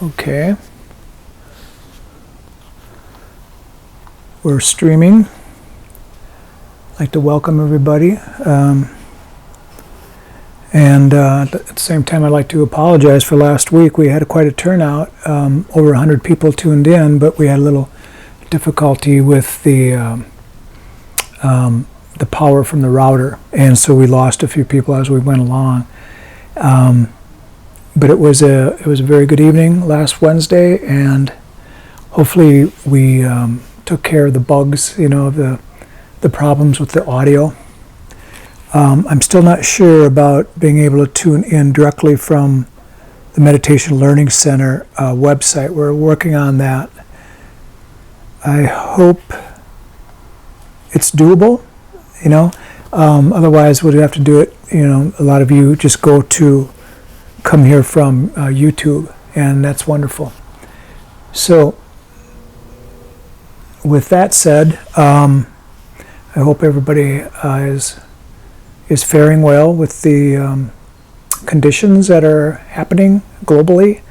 Okay. We're streaming. I'd like to welcome everybody. And at the same time, I'd like to apologize for last week. We had quite a turnout. Over 100 people tuned in, but we had a little difficulty with the power from the router, and so we lost a few people as we went along. But it was a very good evening last Wednesday, and hopefully we took care of the bugs, the problems with the audio. I'm still not sure about being able to tune in directly from the Meditation Learning Center website. We're working on that. I hope it's doable, otherwise we'd have to do it, a lot of you just come here from YouTube, and that's wonderful. So with that said, I hope everybody is faring well with the conditions that are happening globally,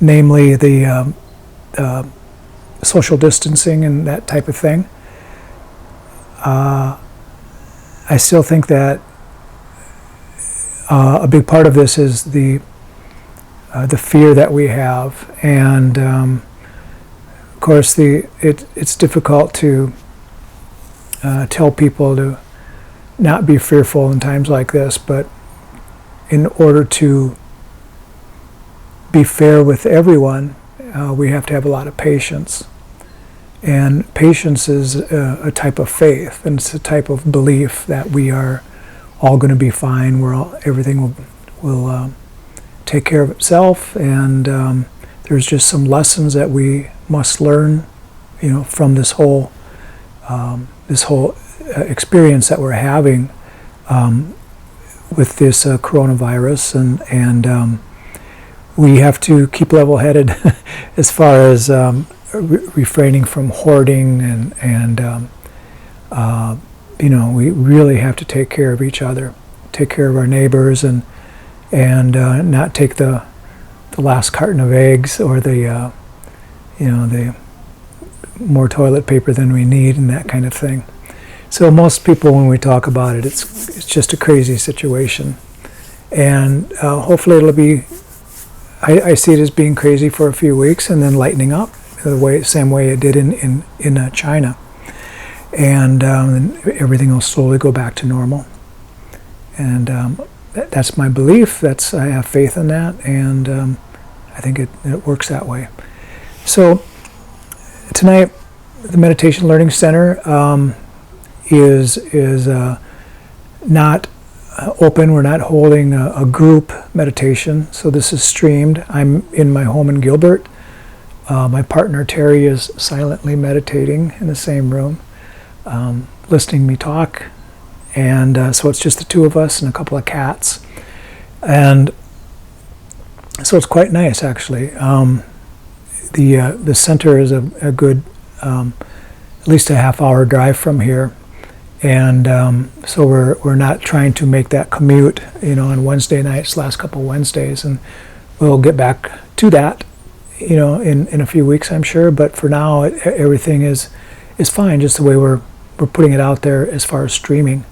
namely the social distancing and that type of thing. I still think that a big part of this is the fear that we have, and of course it's difficult to tell people to not be fearful in times like this, but in order to be fair with everyone, we have to have a lot of patience. And patience is a type of faith, and it's a type of belief that we are all going to be fine. Everything will take care of itself, and there's just some lessons that we must learn, from this whole experience that we're having with this coronavirus, and we have to keep level-headed as far as refraining from hoarding, and we really have to take care of each other, take care of our neighbors, and not take the last carton of eggs or the more toilet paper than we need and that kind of thing. So most people, when we talk about it, it's just a crazy situation, and hopefully it'll be. I see it as being crazy for a few weeks and then lightening up the same way it did in China, and everything will slowly go back to normal. And that's my belief. I have faith in that, and I think it works that way. So tonight, the Meditation Learning Center is not open. We're not holding a group meditation, so this is streamed. I'm in my home in Gilbert. My partner Terry is silently meditating in the same room, listening to me talk, and so it's just the two of us and a couple of cats, and so it's quite nice actually. The center is a good at least a half-hour drive from here, and so we're not trying to make that commute, on Wednesday nights, last couple Wednesdays, and we'll get back to that, in a few weeks, I'm sure. But for now, everything is fine, just the way we're putting it out there as far as streaming.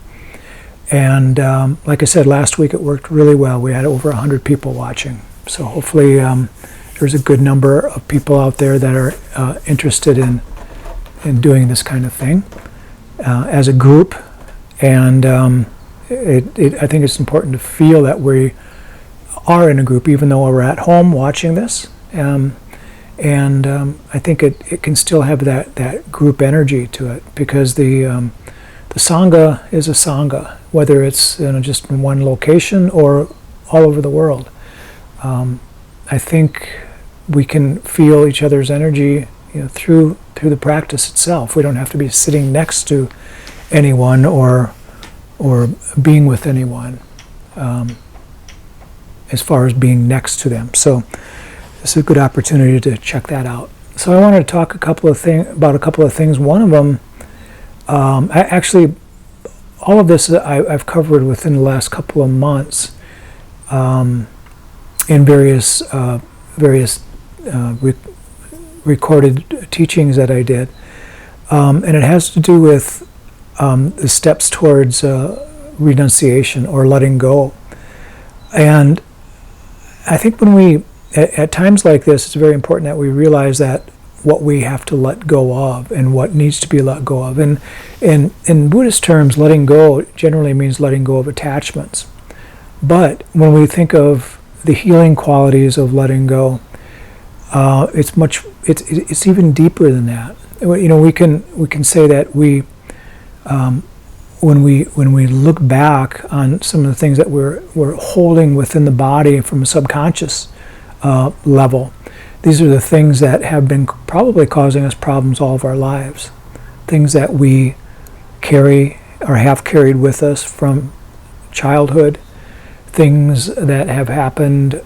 And like I said, last week it worked really well. We had over 100 people watching, so hopefully there's a good number of people out there that are interested in doing this kind of thing as a group, and I think it's important to feel that we are in a group, even though we're at home watching this, and I think it can still have that group energy to it, because the Sangha is a Sangha, whether it's just in one location or all over the world. I think we can feel each other's energy, through the practice itself. We don't have to be sitting next to anyone or being with anyone, as far as being next to them. So this is a good opportunity to check that out. So I wanted to talk about a couple of things. One of them, actually, all of this I've covered within the last couple of months in various various recorded teachings that I did. And it has to do with the steps towards renunciation or letting go. And I think when we, at times like this, it's very important that we realize that what we have to let go of and what needs to be let go of. And in Buddhist terms, letting go generally means letting go of attachments. But when we think of the healing qualities of letting go, it's even deeper than that. You know, we can say that when we look back on some of the things that we're holding within the body from a subconscious level, these are the things that have been probably causing us problems all of our lives. Things that we carry or have carried with us from childhood, things that have happened,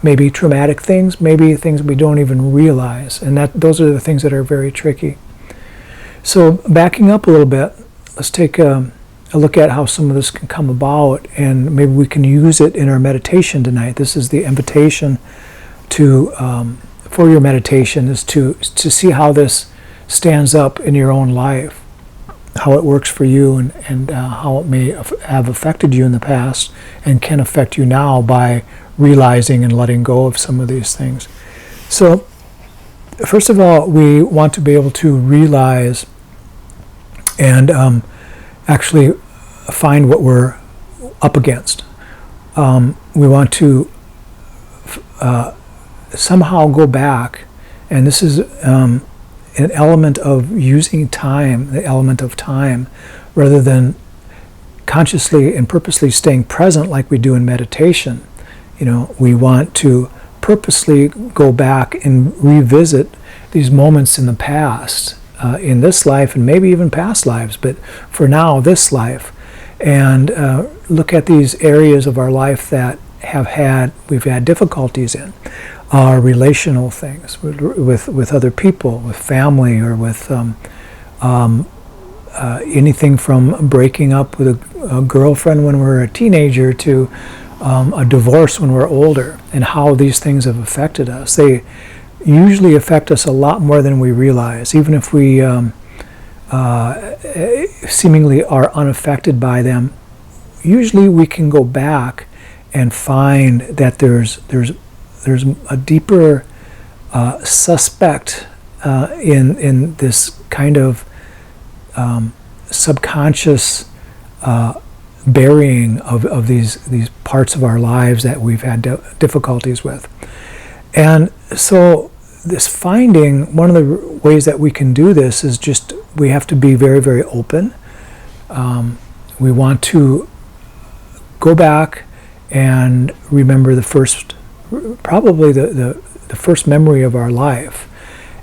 maybe traumatic things, maybe things we don't even realize, and those are the things that are very tricky. So backing up a little bit, let's take a look at how some of this can come about, and maybe we can use it in our meditation tonight. This is the invitation to for your meditation, is to see how this stands up in your own life, how it works for you, and how it may have affected you in the past and can affect you now by realizing and letting go of some of these things. So first of all, we want to be able to realize and actually find what we're up against. We want to somehow go back, and this is an element of using time, the element of time, rather than consciously and purposely staying present like we do in meditation. You know, we want to purposely go back and revisit these moments in the past, in this life and maybe even past lives, but for now, this life, and look at these areas of our life that we've had difficulties in. Our relational things with other people, with family, or with anything from breaking up with a girlfriend when we're a teenager to a divorce when we're older, and how these things have affected us. They usually affect us a lot more than we realize, even if we seemingly are unaffected by them. Usually we can go back and find that there's a deeper suspect in this kind of subconscious burying of these parts of our lives that we've had difficulties with. And so this finding, one of the ways that we can do this is just, we have to be very, very open. We want to go back and remember probably the first memory of our life,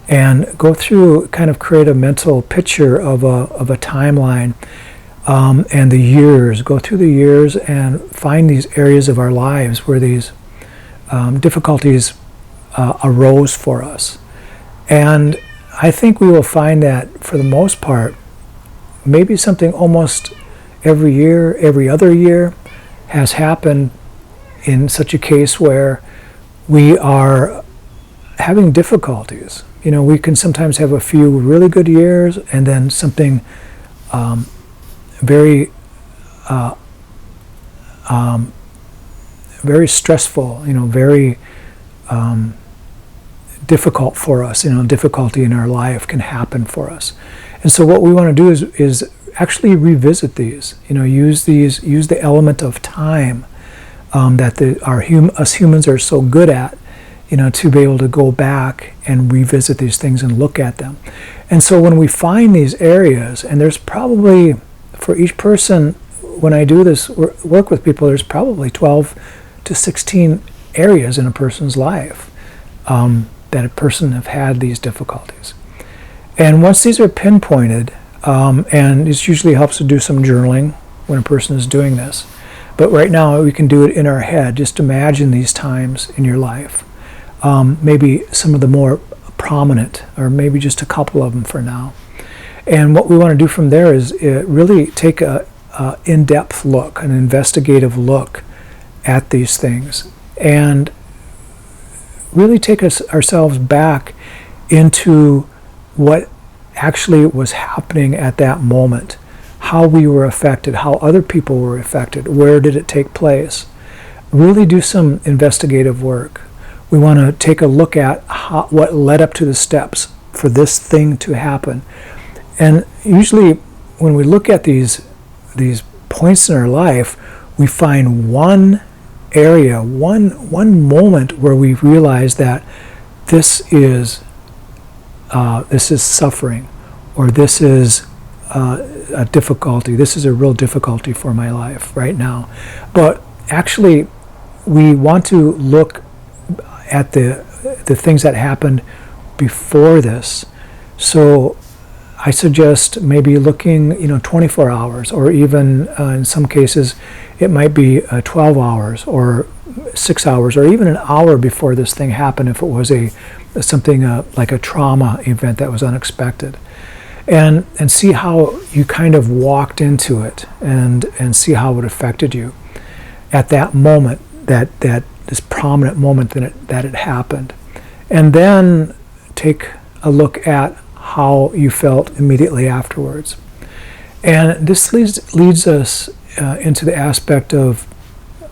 and go through, kind of create a mental picture of a timeline, and the years, go through the years and find these areas of our lives where these difficulties arose for us. And I think we will find that for the most part, maybe something almost every year, every other year, has happened in such a case where we are having difficulties. You know, we can sometimes have a few really good years, and then something very stressful, very difficult for us. Difficulty in our life can happen for us. And so what we want to do is actually revisit these. Use the element of time that us humans are so good at, to be able to go back and revisit these things and look at them. And so when we find these areas, and there's probably, for each person, when I do this work with people, there's probably 12 to 16 areas in a person's life that a person have had these difficulties. And once these are pinpointed, and this usually helps to do some journaling when a person is doing this, but right now we can do it in our head. Just imagine these times in your life. Maybe some of the more prominent, or maybe just a couple of them for now. And what we want to do from there is really take a in-depth look, an investigative look at these things, and really take ourselves back into what actually was happening at that moment, how we were affected, how other people were affected, where did it take place. Really do some investigative work. We want to take a look at what led up to the steps for this thing to happen. And usually when we look at these points in our life, we find one area, one moment where we realize that this is suffering, or this is a difficulty. This is a real difficulty for my life right now. But actually, we want to look at the things that happened before this. So I suggest maybe looking, 24 hours, or even in some cases, it might be 12 hours or 6 hours, or even an hour before this thing happened if it was something like a trauma event that was unexpected. And see how you kind of walked into it, and see how it affected you at that moment, that this prominent moment that it happened. And then take a look at how you felt immediately afterwards. And this leads us into the aspect of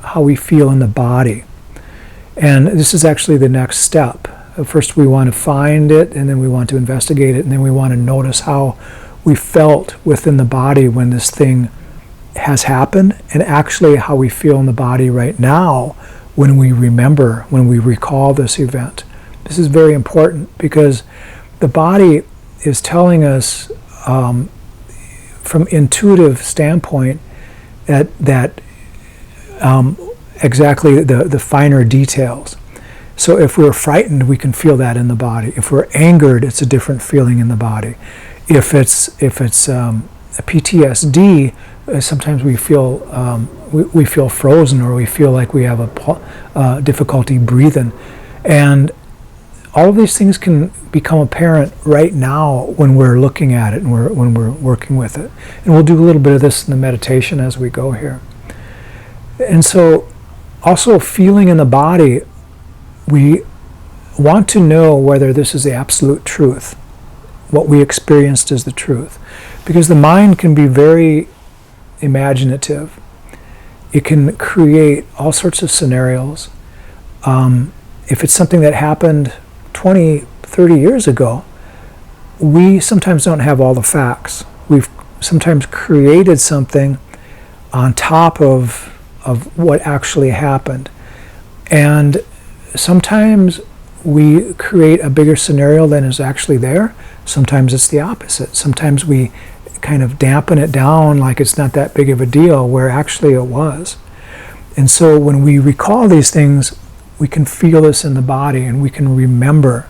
how we feel in the body. And this is actually the next step. First we want to find it, and then we want to investigate it, and then we want to notice how we felt within the body when this thing has happened, and actually how we feel in the body right now when we remember, when we recall this event. This is very important because the body is telling us from intuitive standpoint that exactly the finer details. So if we're frightened, we can feel that in the body. If we're angered, it's a different feeling in the body. If it's a PTSD, sometimes we feel frozen, or we feel like we have a difficulty breathing, and all of these things can become apparent right now when we're looking at it and when we're working with it. And we'll do a little bit of this in the meditation as we go here. And so, also feeling in the body, we want to know whether this is the absolute truth, what we experienced is the truth. Because the mind can be very imaginative. It can create all sorts of scenarios. If it's something that happened 20, 30 years ago, we sometimes don't have all the facts. We've sometimes created something on top of what actually happened. And sometimes we create a bigger scenario than is actually there. Sometimes it's the opposite. Sometimes we kind of dampen it down like it's not that big of a deal, where actually it was. And so when we recall these things, we can feel this in the body, and we can remember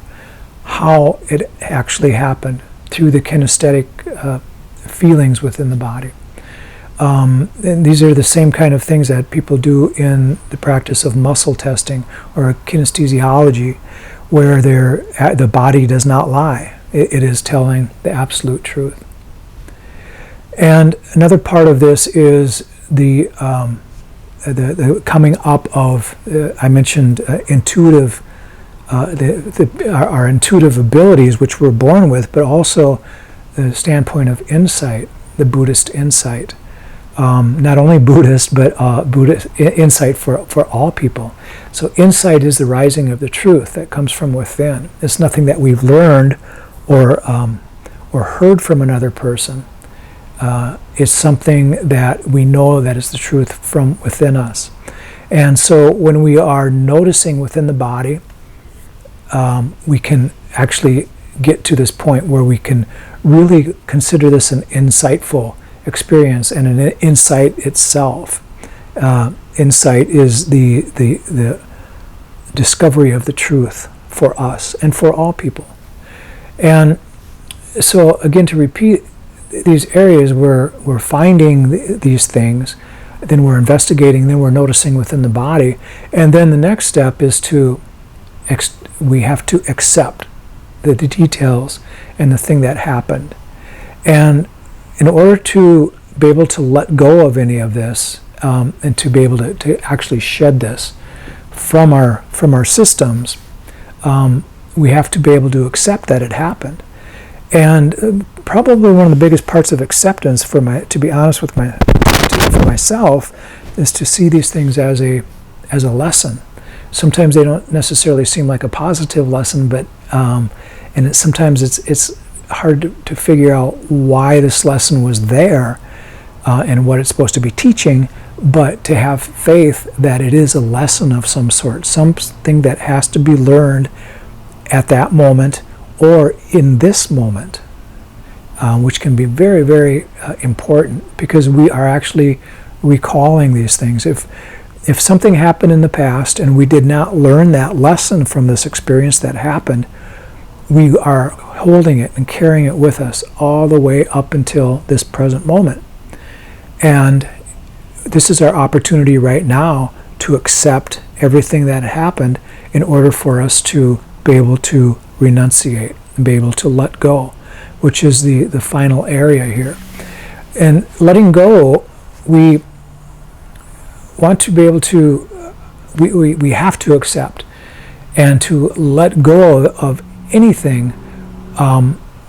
how it actually happened through the kinesthetic feelings within the body. And these are the same kind of things that people do in the practice of muscle testing or kinesthesiology, where the body does not lie. It is telling the absolute truth. And another part of this is the coming up of, I mentioned intuitive, our intuitive abilities, which we're born with, but also the standpoint of insight, the Buddhist insight. Not only Buddhist, but Buddhist insight for all people. So insight is the rising of the truth that comes from within. It's nothing that we've learned or heard from another person. It's something that we know that is the truth from within us. And so when we are noticing within the body, we can actually get to this point where we can really consider this an insightful experience and an insight itself. Insight is the discovery of the truth for us and for all people. And so again, to repeat, these areas where we're finding these things, then we're investigating, then we're noticing within the body, and then the next step is we have to accept the details and the thing that happened. And in order to be able to let go of any of this, and to be able to actually shed this from our systems, we have to be able to accept that it happened. And probably one of the biggest parts of acceptance, to be honest with for myself, is to see these things as a lesson. Sometimes they don't necessarily seem like a positive lesson, but sometimes it's hard to figure out why this lesson was there and what it's supposed to be teaching. But to have faith that it is a lesson of some sort, something that has to be learned at that moment or in this moment, which can be very, very important, because we are actually recalling these things. If something happened in the past and we did not learn that lesson from this experience that happened, we are holding it and carrying it with us all the way up until this present moment. And this is our opportunity right now to accept everything that happened in order for us to be able to renunciate and be able to let go, which is the final area here. And letting go, we want to be able to, we have to accept and to let go of anything.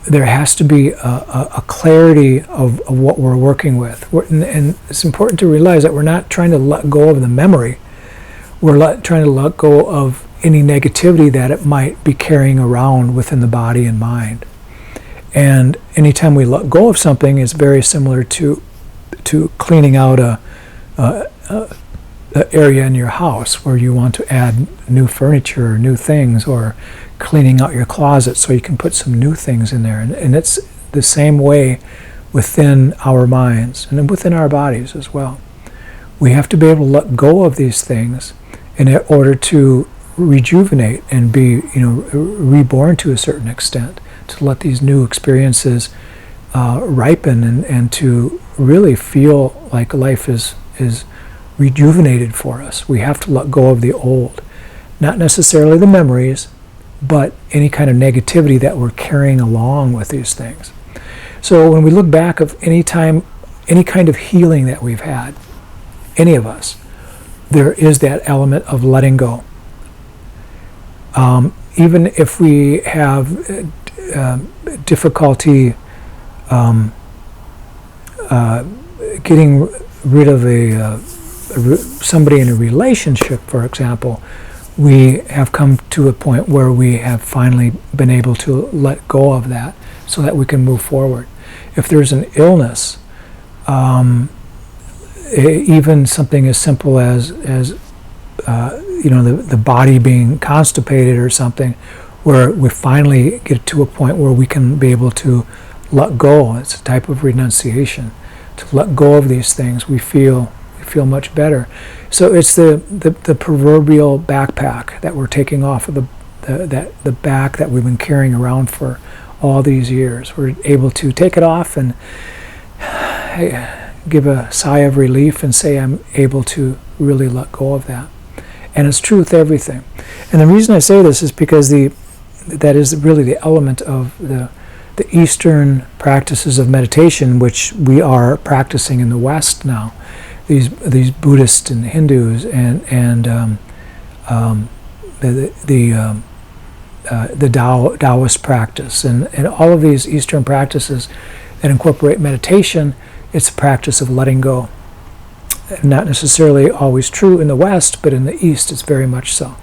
There has to be a clarity of what we're working with. And it's important to realize that we're not trying to let go of the memory. We're trying to let go of any negativity that it might be carrying around within the body and mind. And anytime we let go of something, it's very similar to cleaning out a area in your house where you want to add new furniture or new things, or cleaning out your closet so you can put some new things in there. And it's the same way within our minds and within our bodies as well. We have to be able to let go of these things in order to rejuvenate and be, reborn to a certain extent, to let these new experiences ripen and to really feel like life is rejuvenated for us. We have to let go of the old, not necessarily the memories, but any kind of negativity that we're carrying along with these things. So when we look back of any time, any kind of healing that we've had, any of us, there is that element of letting go. Even if we have difficulty getting rid of somebody in a relationship, for example, we have come to a point where we have finally been able to let go of that so that we can move forward. If there's an illness, even something as simple as the body being constipated or something, where we finally get to a point where we can be able to let go. It's a type of renunciation. To let go of these things, we feel much better. So it's the proverbial backpack that we're taking off of the back that we've been carrying around for all these years. We're able to take it off and give a sigh of relief and say, I'm able to really let go of that. And it's true with everything. And the reason I say this is because that is really the element of the Eastern practices of meditation, which we are practicing in the West now. These Buddhists and Hindus and the Taoist practice and all of these Eastern practices that incorporate meditation, it's a practice of letting go. Not necessarily always true in the West, but in the East it's very much so.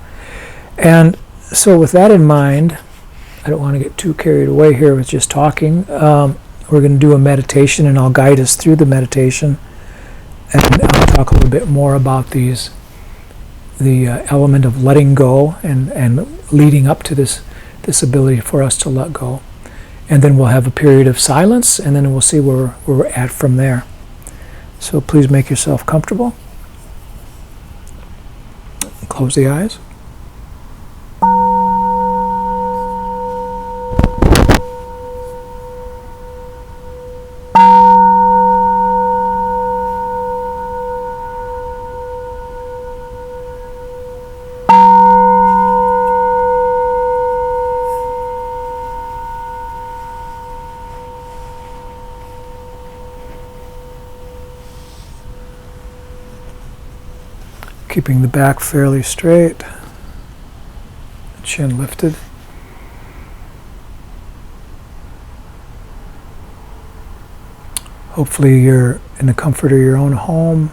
And so with that in mind, I don't want to get too carried away here with just talking. We're going to do a meditation, and I'll guide us through the meditation. And I'll talk a little bit more about the element of letting go and leading up to this ability for us to let go. And then we'll have a period of silence, and then we'll see where we're at from there. So please make yourself comfortable. Close the eyes. Keeping the back fairly straight, the chin lifted. Hopefully you're in the comfort of your own home.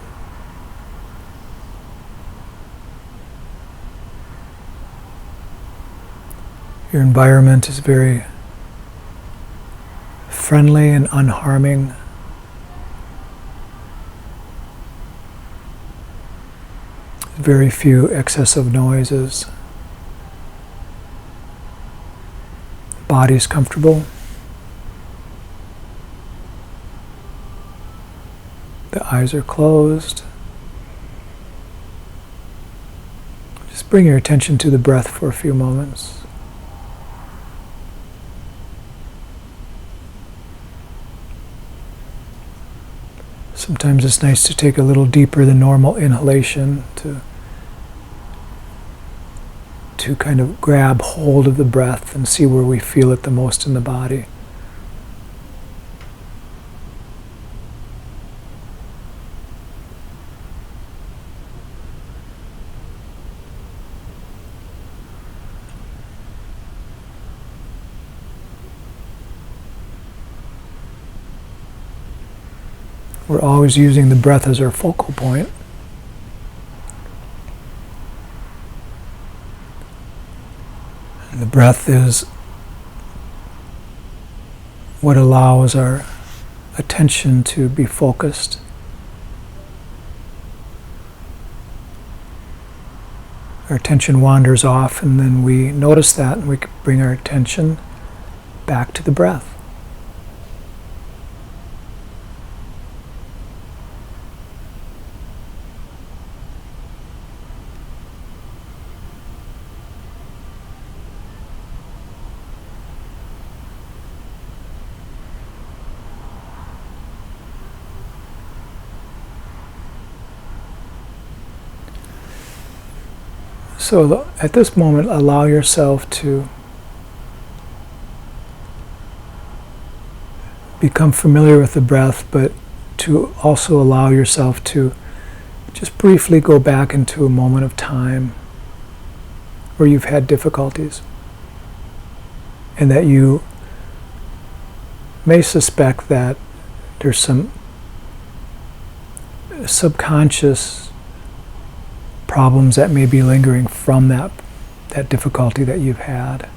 Your environment is very friendly and unharming. Very few excessive noises. The body is comfortable. The eyes are closed. Just bring your attention to the breath for a few moments. Sometimes it's nice to take a little deeper than normal inhalation to kind of grab hold of the breath and see where we feel it the most in the body. We're always using the breath as our focal point. And the breath is what allows our attention to be focused. Our attention wanders off, and then we notice that, and we can bring our attention back to the breath. So at this moment, allow yourself to become familiar with the breath, but to also allow yourself to just briefly go back into a moment of time where you've had difficulties, and that you may suspect that there's some subconscious problems that may be lingering from that difficulty that you've had.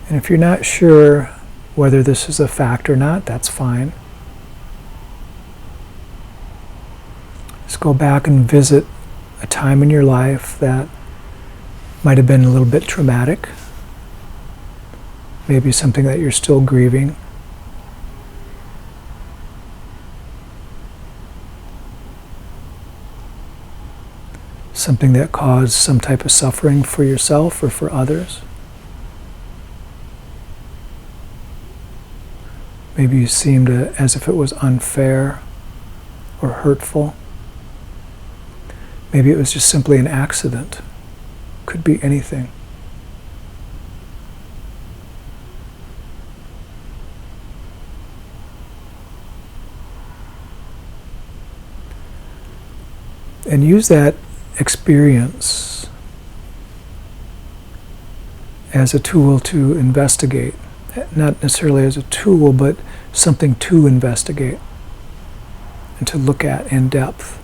And if you're not sure whether this is a fact or not, that's fine. Just go back and visit a time in your life that might have been a little bit traumatic, maybe something that you're still grieving. Something that caused some type of suffering for yourself or for others. Maybe you seemed as if it was unfair or hurtful. Maybe it was just simply an accident. Could be anything. And use that experience as a tool to investigate. Not necessarily as a tool, but something to investigate and to look at in depth.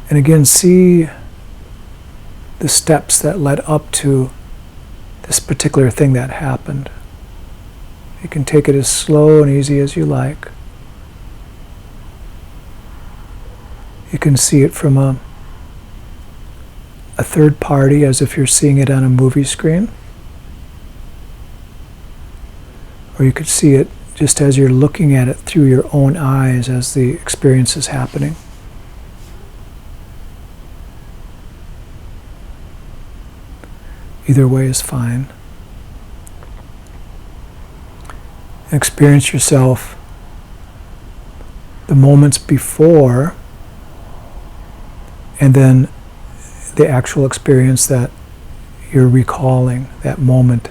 And again, see the steps that led up to this particular thing that happened. You can take it as slow and easy as you like. You can see it from a third party, as if you're seeing it on a movie screen. Or you could see it just as you're looking at it through your own eyes as the experience is happening. Either way is fine. Experience yourself the moments before, and then the actual experience that you're recalling, that moment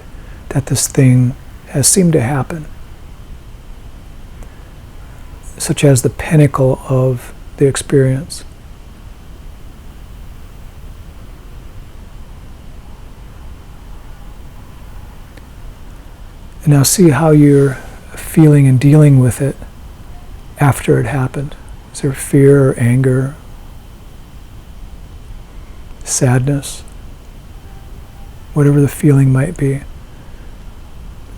that this thing has seemed to happen. such as the pinnacle of the experience. And now see how you're feeling and dealing with it after it happened. Is there fear or anger, sadness, whatever the feeling might be?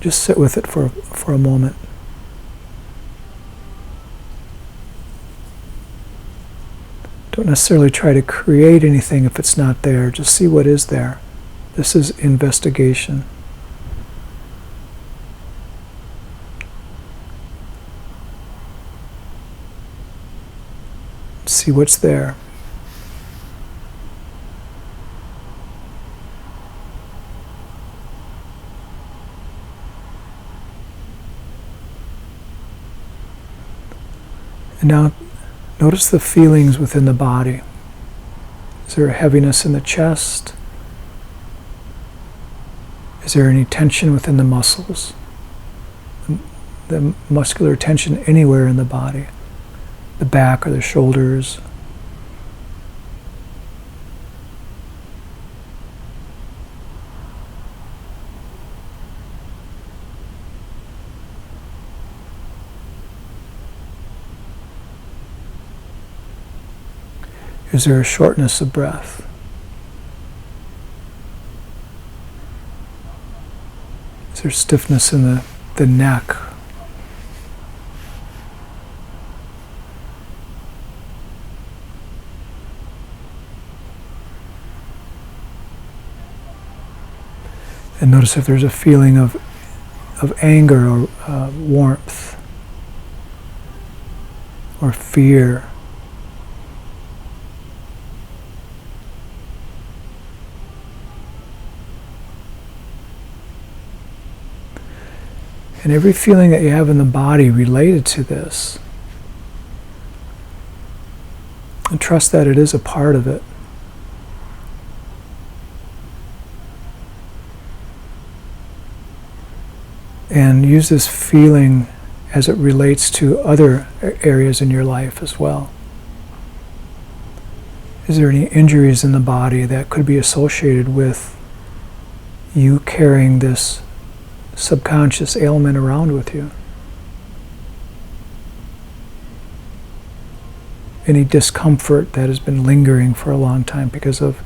Just sit with it for a moment. Don't necessarily try to create anything if it's not there. Just see what is there. This is investigation. See what's there. And now notice the feelings within the body. Is there a heaviness in the chest? Is there any tension within the muscles? The muscular tension anywhere in the body? The back or the shoulders? Is there a shortness of breath? Is there stiffness in the neck? And notice if there's a feeling of anger or warmth or fear. And every feeling that you have in the body related to this, and trust that it is a part of it. And use this feeling as it relates to other areas in your life as well. Is there any injuries in the body that could be associated with you carrying this subconscious ailment around with you? Any discomfort that has been lingering for a long time because of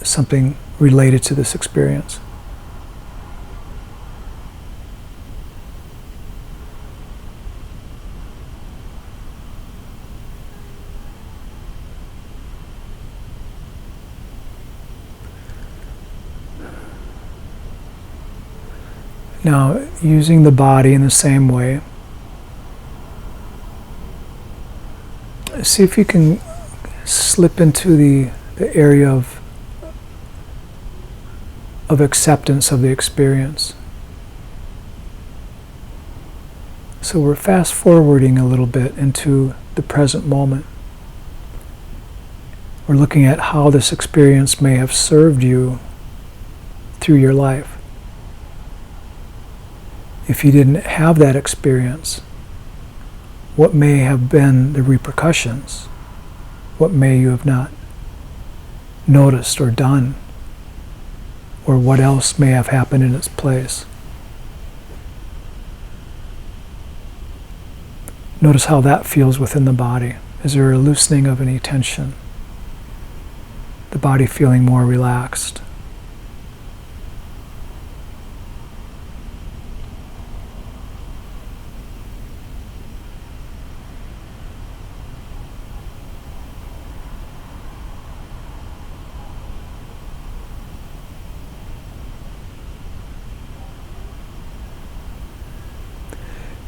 something related to this experience? Now, using the body in the same way, see if you can slip into the area of acceptance of the experience. So we're fast forwarding a little bit into the present moment. We're looking at how this experience may have served you through your life. If you didn't have that experience, what may have been the repercussions? What may you have not noticed or done? Or what else may have happened in its place? Notice how that feels within the body. Is there a loosening of any tension? The body feeling more relaxed?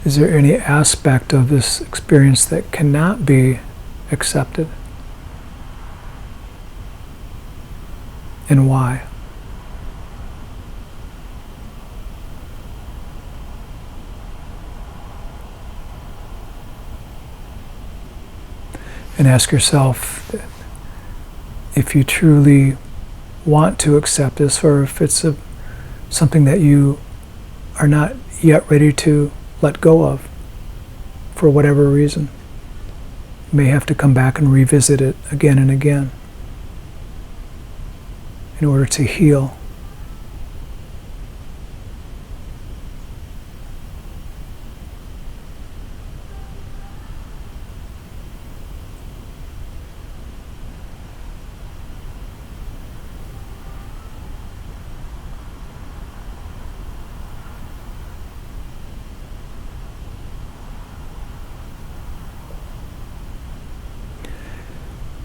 Is there any aspect of this experience that cannot be accepted? And why? And ask yourself if you truly want to accept this, or if it's something that you are not yet ready to let go of for for whatever reason. You may have to come back and revisit it again and again in order to heal.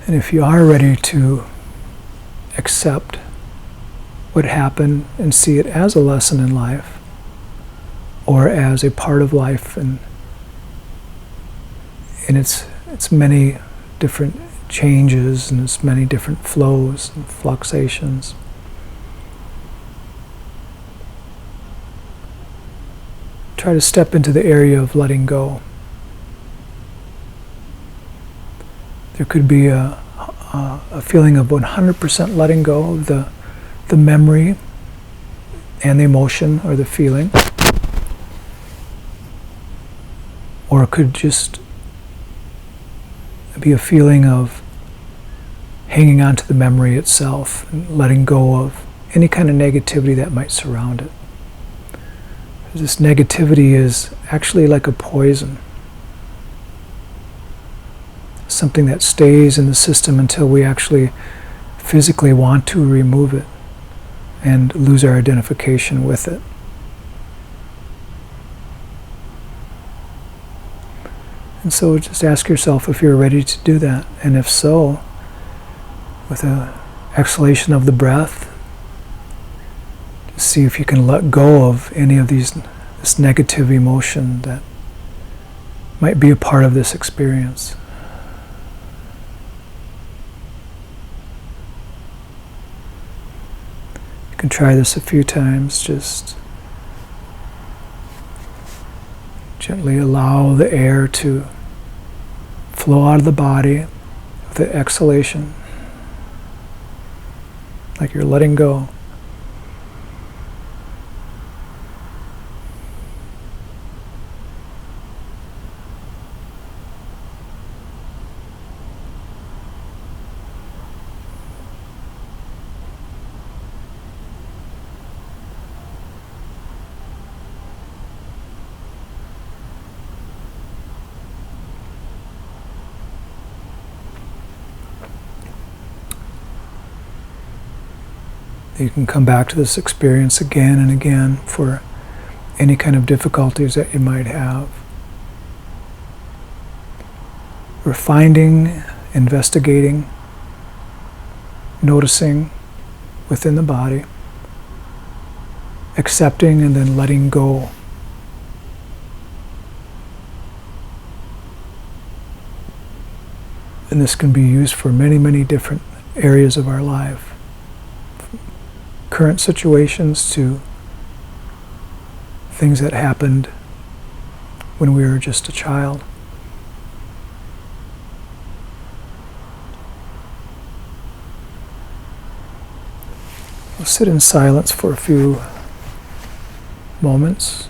And if you are ready to accept what happened and see it as a lesson in life, or as a part of life and in its many different changes and its many different flows and fluctuations, try to step into the area of letting go. There could be a feeling of 100% letting go of the memory and the emotion or the feeling. Or it could just be a feeling of hanging on to the memory itself and letting go of any kind of negativity that might surround it. This negativity is actually like a poison. Something that stays in the system until we actually physically want to remove it and lose our identification with it. And so just ask yourself if you're ready to do that. And if so, with an exhalation of the breath, just see if you can let go of any of this negative emotion that might be a part of this experience. You can try this a few times. Just gently allow the air to flow out of the body with the exhalation, like you're letting go. You can come back to this experience again and again for any kind of difficulties that you might have. We're finding, investigating, noticing within the body, accepting and then letting go. And this can be used for many, many different areas of our life. Current situations to things that happened when we were just a child. We'll sit in silence for a few moments.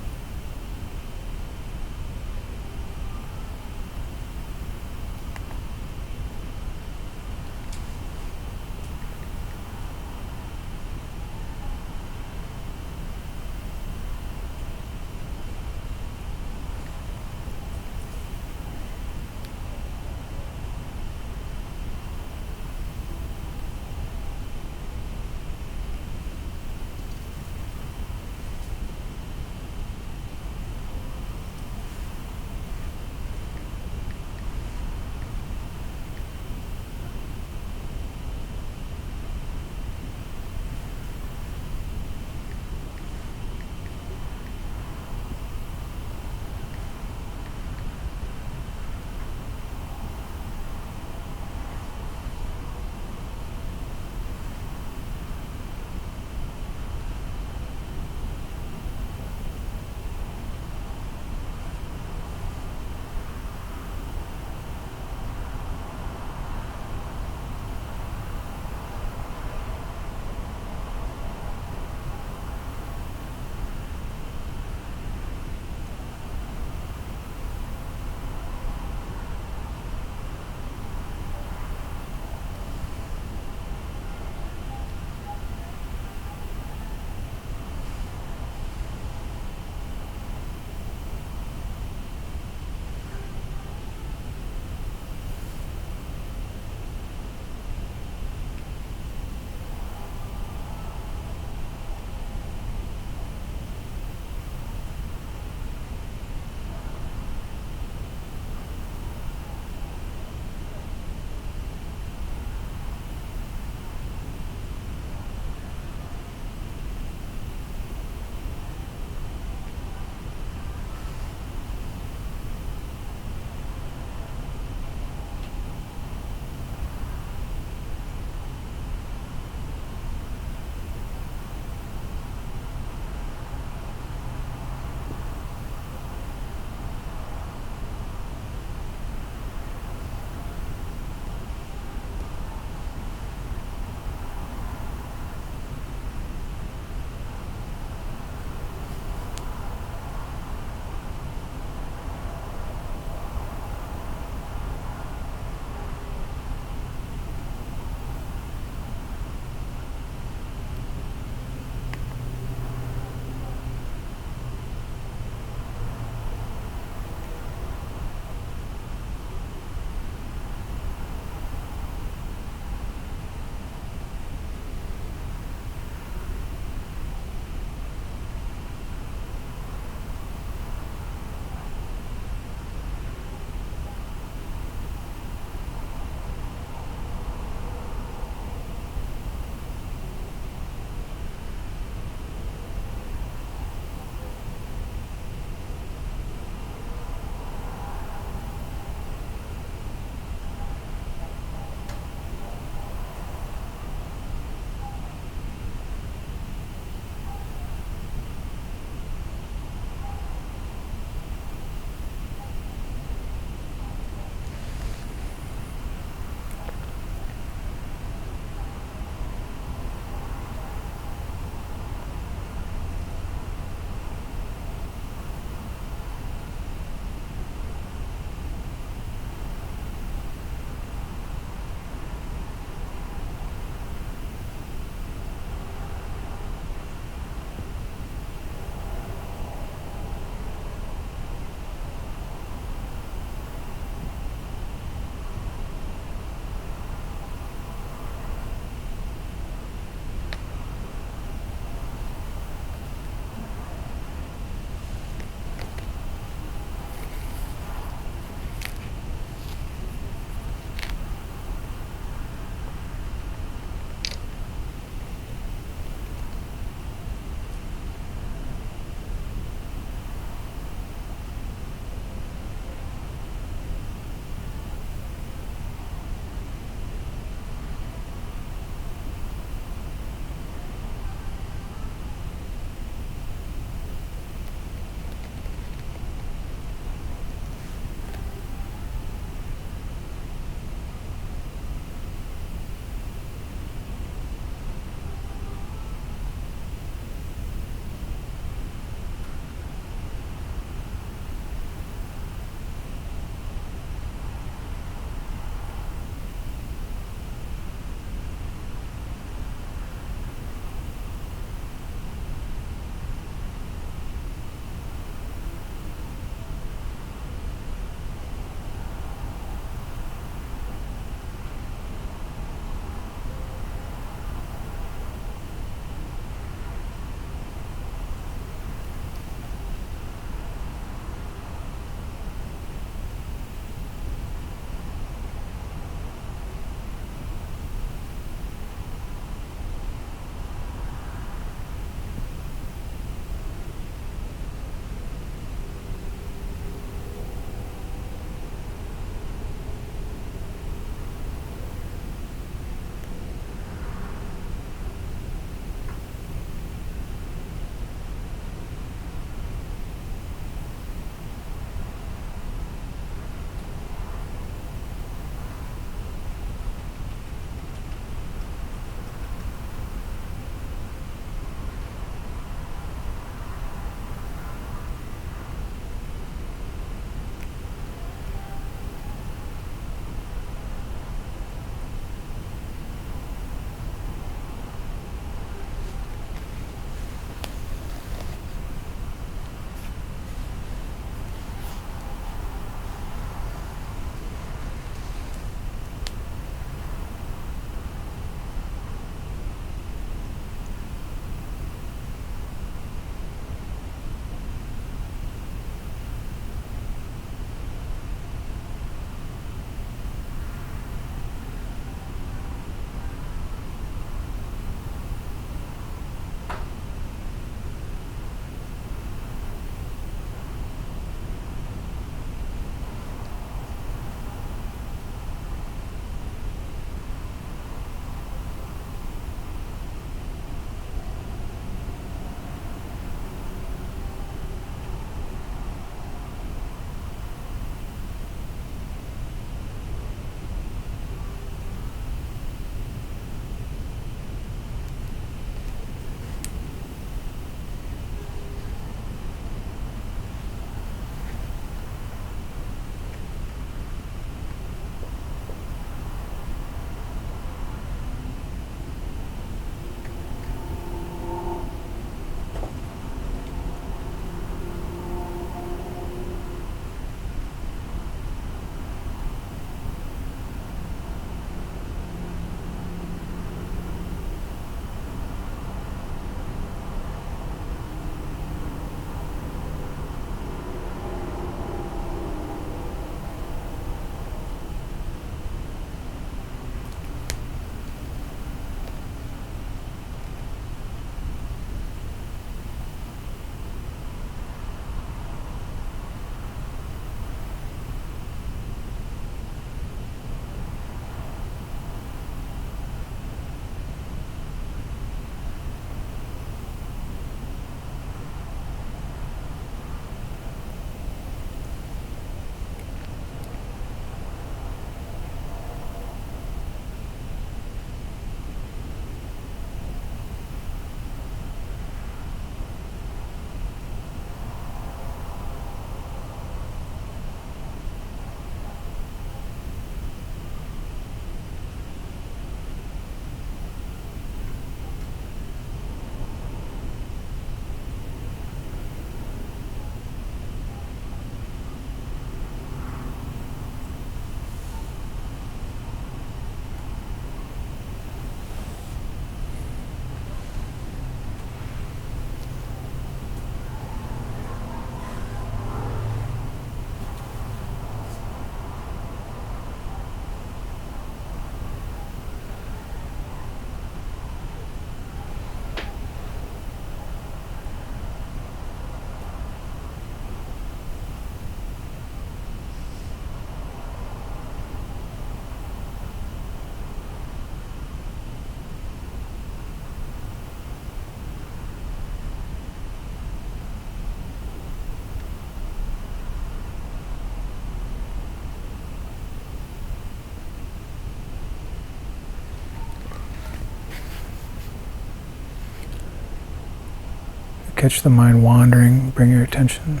catch the mind wandering, bring your attention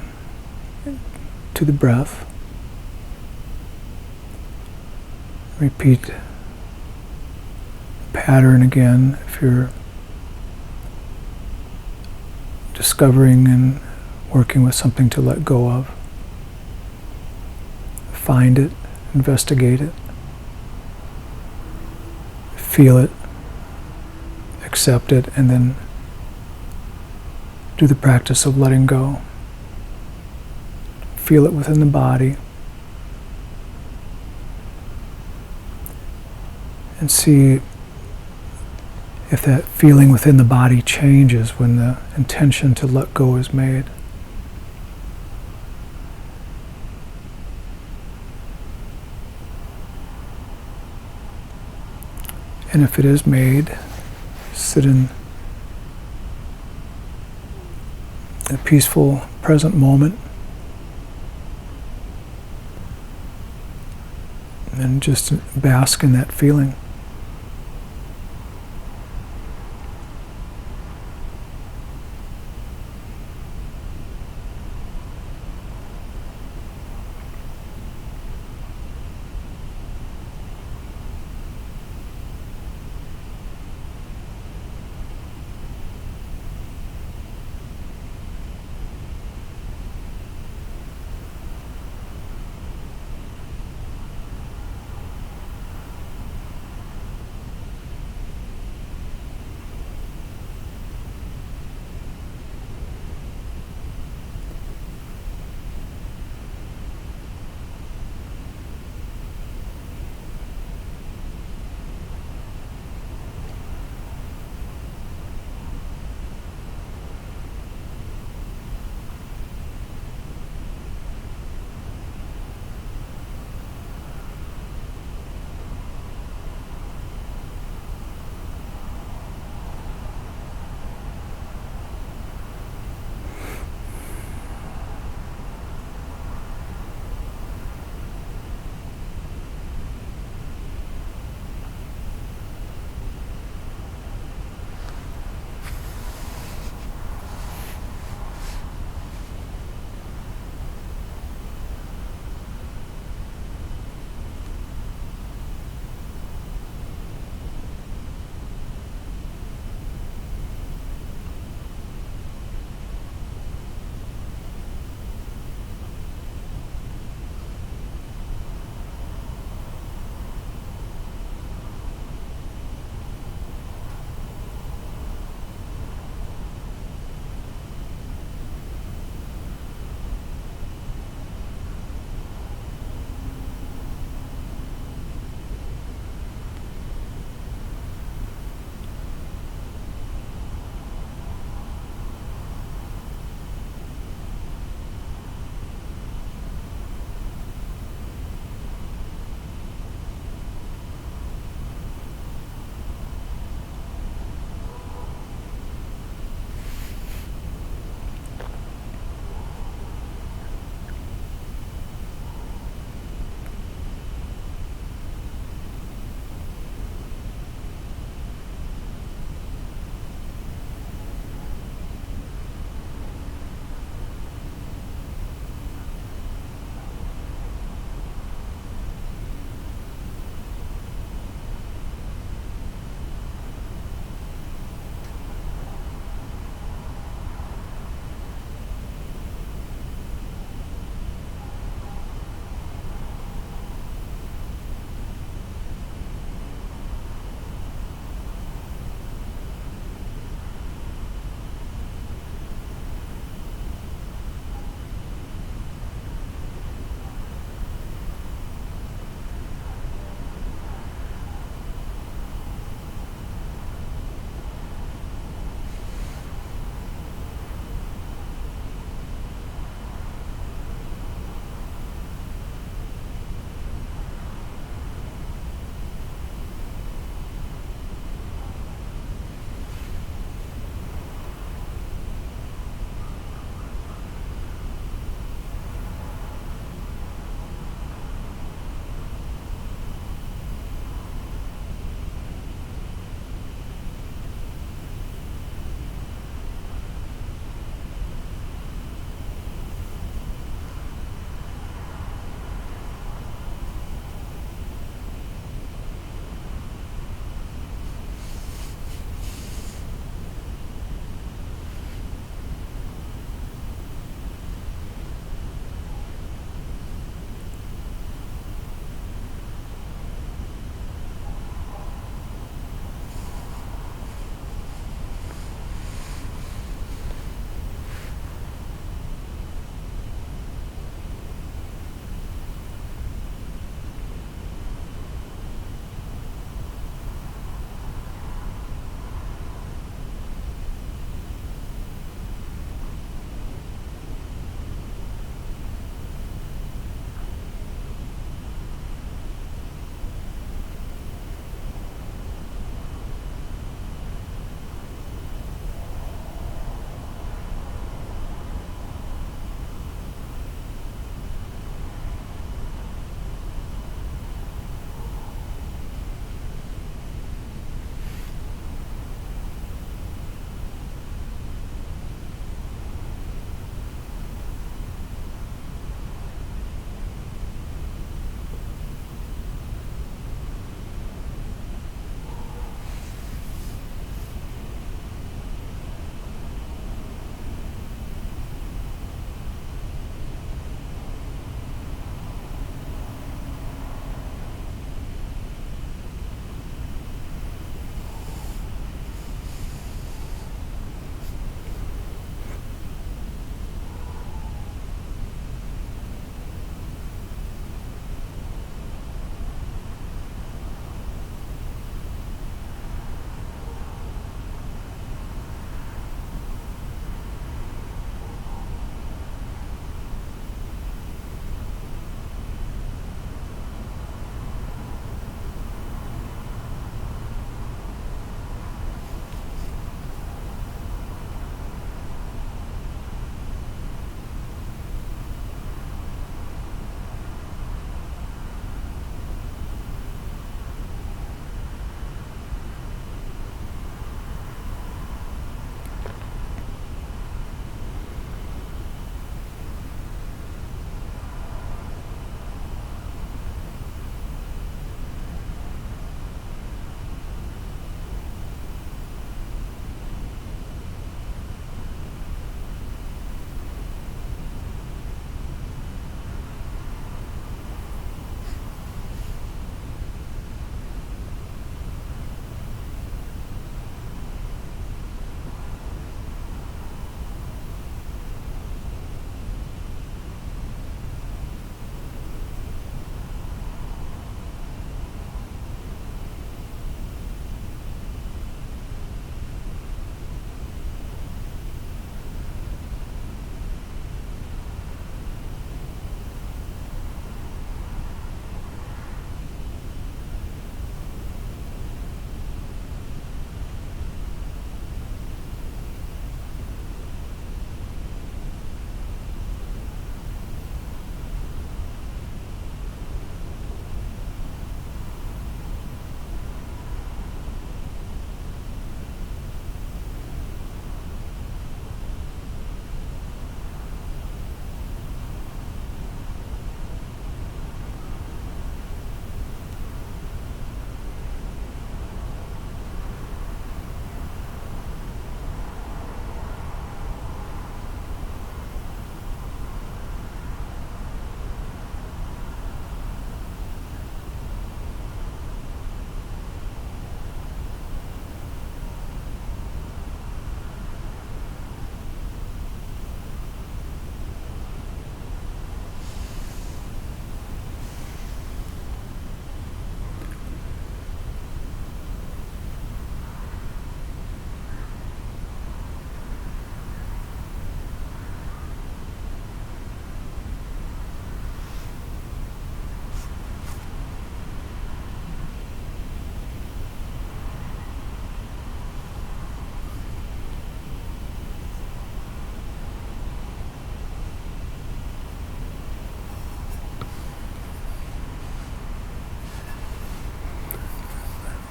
to the breath. Repeat the pattern again if you're discovering and working with something to let go of. Find it, investigate it, feel it, accept it, and then do the practice of letting go. Feel it within the body and see if that feeling within the body changes when the intention to let go is made. And if it is made, sit in a peaceful present moment and just bask in that feeling.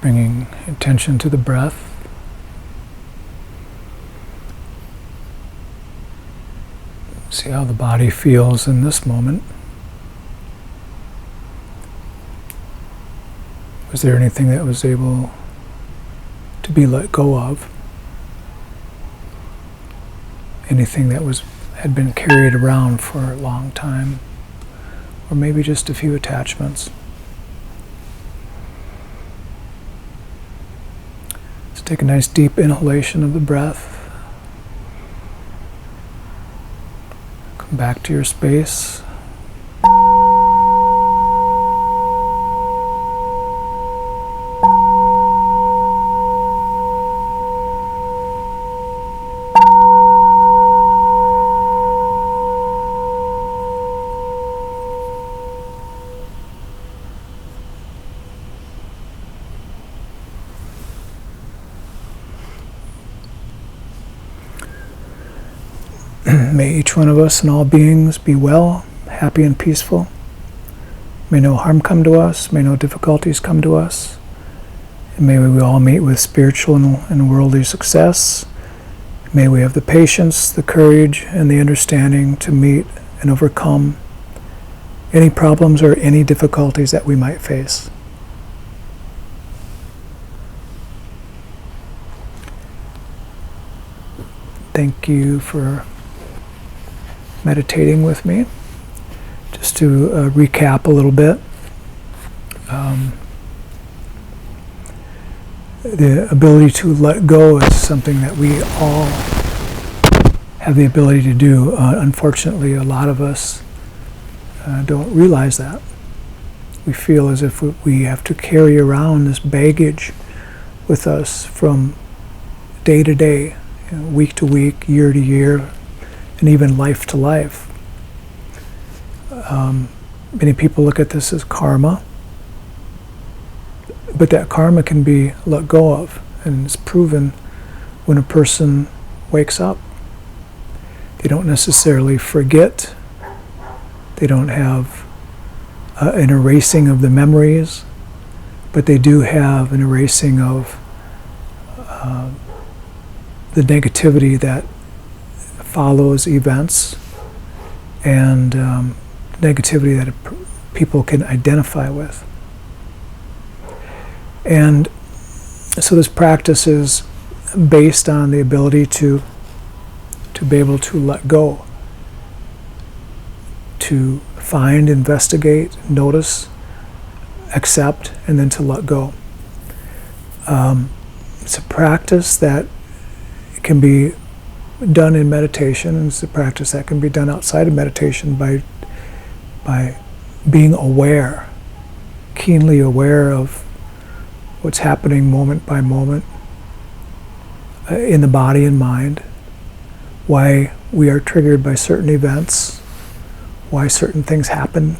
Bringing attention to the breath. See how the body feels in this moment. Was there anything that was able to be let go of? Anything that had been carried around for a long time? Or maybe just a few attachments? Let's take a nice deep inhalation of the breath. Come back to your space. May each one of us and all beings be well, happy and peaceful. May no harm come to us, may no difficulties come to us. And may we all meet with spiritual and worldly success. May we have the patience, the courage, and the understanding to meet and overcome any problems or any difficulties that we might face. Thank you for meditating with me. Just to recap a little bit, the ability to let go is something that we all have the ability to do. Unfortunately, a lot of us don't realize that. We feel as if we have to carry around this baggage with us from day to day, week to week, year to year, and even life to life. Many people look at this as karma, but that karma can be let go of, and it's proven when a person wakes up. They don't necessarily forget. They don't have an erasing of the memories, but they do have an erasing of the negativity that follows events, and negativity that people can identify with. And so this practice is based on the ability to be able to let go, to find, investigate, notice, accept, and then to let go. It's a practice that can be done in meditation. It's a practice that can be done outside of meditation by being aware, keenly aware of what's happening moment by moment in the body and mind, why we are triggered by certain events, why certain things happen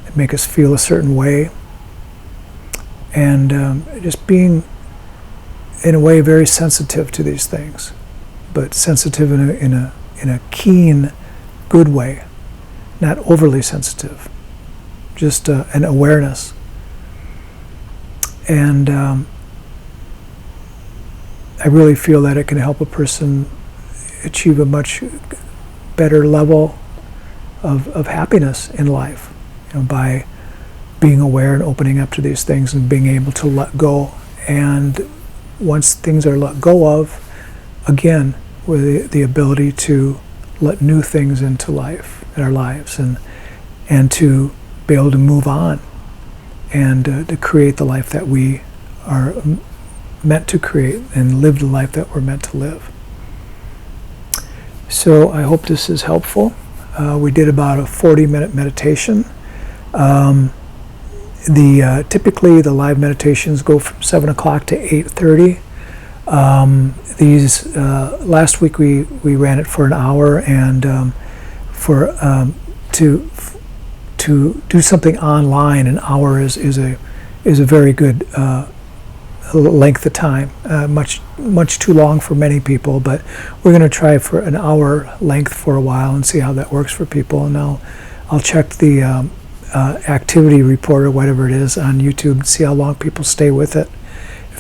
and make us feel a certain way, and just being, in a way, very sensitive to these things, but sensitive in a keen, good way, not overly sensitive, just an awareness. And I really feel that it can help a person achieve a much better level of happiness in life, by being aware and opening up to these things and being able to let go. And once things are let go of, again, with the ability to let new things into life, in our lives, and to be able to move on and to create the life that we are meant to create and live the life that we're meant to live. So I hope this is helpful. We did about a 40-minute meditation. Typically the live meditations go from 7 o'clock to 8:30. These last week we ran it for an hour, and to do something online, an hour is a very good length of time. Much too long for many people, but we're going to try for an hour length for a while and see how that works for people. And I'll check the activity report or whatever it is on YouTube to see how long people stay with it.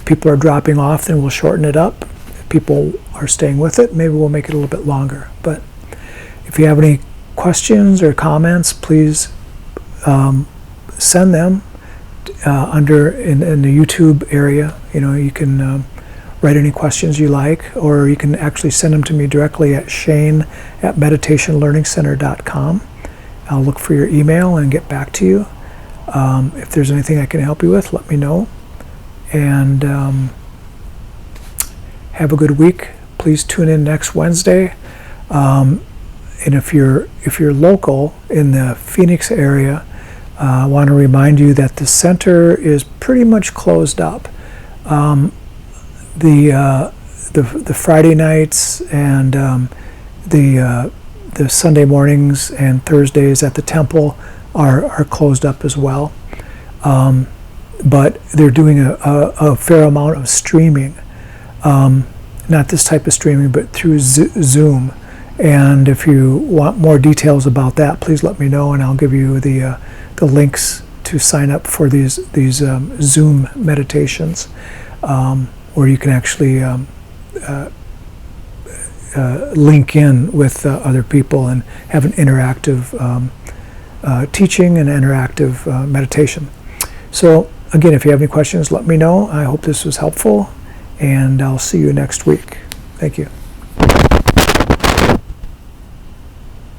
people are dropping off, then we'll shorten it up. If people are staying with it, maybe we'll make it a little bit longer. But if you have any questions or comments, please send them under in the YouTube area. You can write any questions you like, or you can actually send them to me directly at shane@meditationlearningcenter.com. I'll look for your email and get back to you. If there's anything I can help you with, let me know. And have a good week. Please tune in next Wednesday. And if you're local in the Phoenix area, I want to remind you that the center is pretty much closed up. The Friday nights and the Sunday mornings and Thursdays at the temple are closed up as well. But they're doing a fair amount of streaming. Not this type of streaming, but through Zoom. And if you want more details about that, please let me know, and I'll give you the links to sign up for these Zoom meditations, where you can actually link in with other people and have an interactive teaching and interactive meditation. So again, if you have any questions, let me know. I hope this was helpful, and I'll see you next week. Thank you.